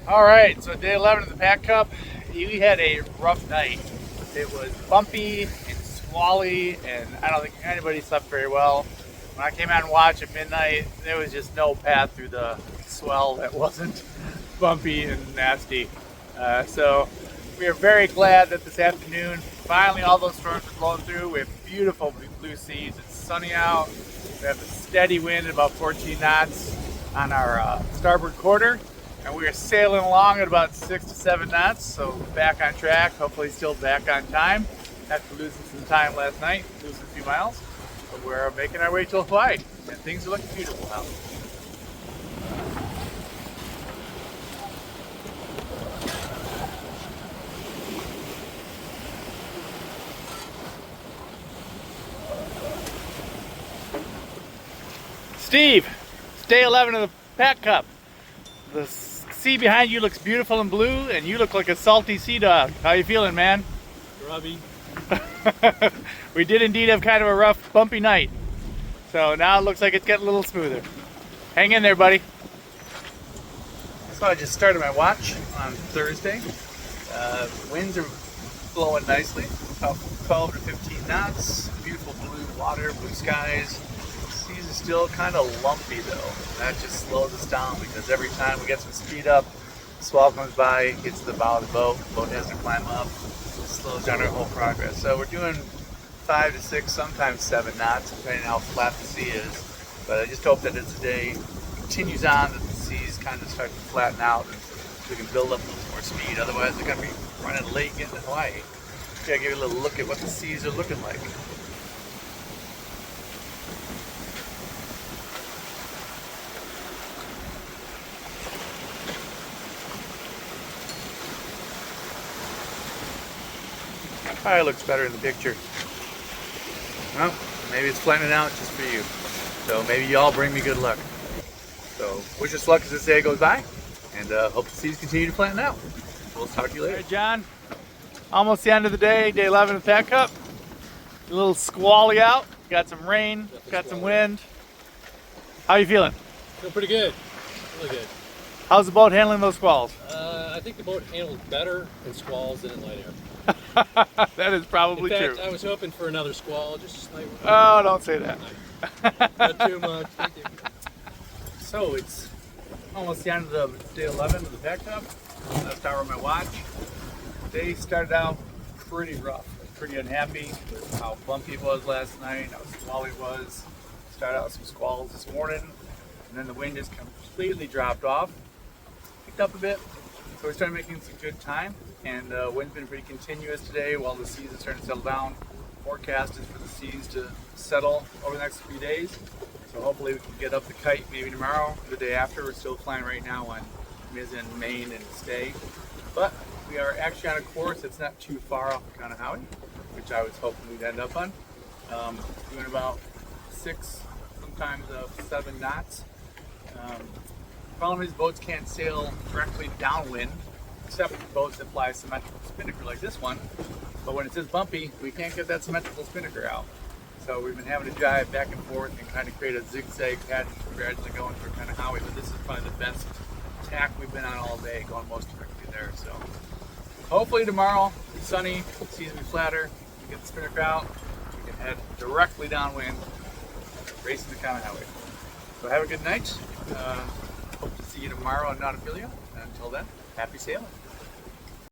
All right, so day 11 of the Pac Cup, we had a rough night. It was bumpy and squally, and I don't think anybody slept very well. When I came out and watched at midnight, there was just no path through the swell that wasn't bumpy and nasty. So we are very glad that this afternoon, finally all those storms are blowing through. We have beautiful blue seas. It's sunny out. We have a steady wind at about 14 knots on our starboard quarter. And we are sailing along at about 6 to 7 knots, so back on track, hopefully still back on time. After losing some time last night, losing a few miles, but we're making our way to Hawaii, and things are looking beautiful out. Steve, it's day 11 of the Pac Cup. The sea behind you looks beautiful and blue, and you look like a salty sea dog. How you feeling, man? Grubby. We did indeed have kind of a rough, bumpy night. So now it looks like it's getting a little smoother. Hang in there, buddy. So I just started my watch on Thursday. Winds are blowing nicely, about 12 to 15 knots. Beautiful blue water, blue skies. Seas are still kind of lumpy though. That just slows us down because every time we get some speed up, swell comes by, hits the bow of the boat has to climb up, it slows down our whole progress. So we're doing 5 to 6, sometimes 7 knots, depending on how flat the sea is. But I just hope that as the day continues on, that the seas kind of start to flatten out and we can build up a little more speed. Otherwise, we're going to be running late getting to Hawaii. Gotta give you a little look at what the seas are looking like. Probably looks better in the picture. Well, maybe it's flattening out just for you. So maybe y'all bring me good luck. So wish us luck as this day goes by, and hope the seas continue to flatten out. We'll talk to you later. All right, John. Almost the end of the day, day 11 of the Pac Cup. A little squally out. Got some rain, got some wind. How you feeling? Feel pretty good. Really good. How's the boat handling those squalls? I think the boat handles better in squalls than in light air. That is probably in fact, true. I was hoping for another squall, just slightly. Oh, don't say that. Not too much. Thank you. So it's almost the end of the day 11 of the Pac Cup. Left hour on my watch. Day started out pretty rough. I was pretty unhappy with how bumpy it was last night, how squally it was. Started out with some squalls this morning, and then the wind just completely dropped off. Picked up a bit, so we started making some good time. And wind's been pretty continuous today while the seas are starting to settle down. Forecast is for the seas to settle over the next few days. So hopefully we can get up the kite maybe tomorrow or the day after. We're still flying right now on Mizzen, Maine, and Stay. But we are actually on a course that's not too far off of Kanehaui, which I was hoping we'd end up on. Doing about 6, sometimes 7 knots. Problem is boats can't sail directly downwind, except for boats that fly a symmetrical spinnaker like this one. But when it says bumpy, we can't get that symmetrical spinnaker out. So we've been having to drive back and forth and kind of create a zigzag pattern gradually going through Kanehaui. But this is probably the best tack we've been on all day, going most directly there. So hopefully tomorrow, it's sunny, the seas will be flatter, we get the spinnaker out, we can head directly downwind, racing to Kanehaui. So have a good night. Hope to see you tomorrow on Nautipedia. Until then, happy sailing.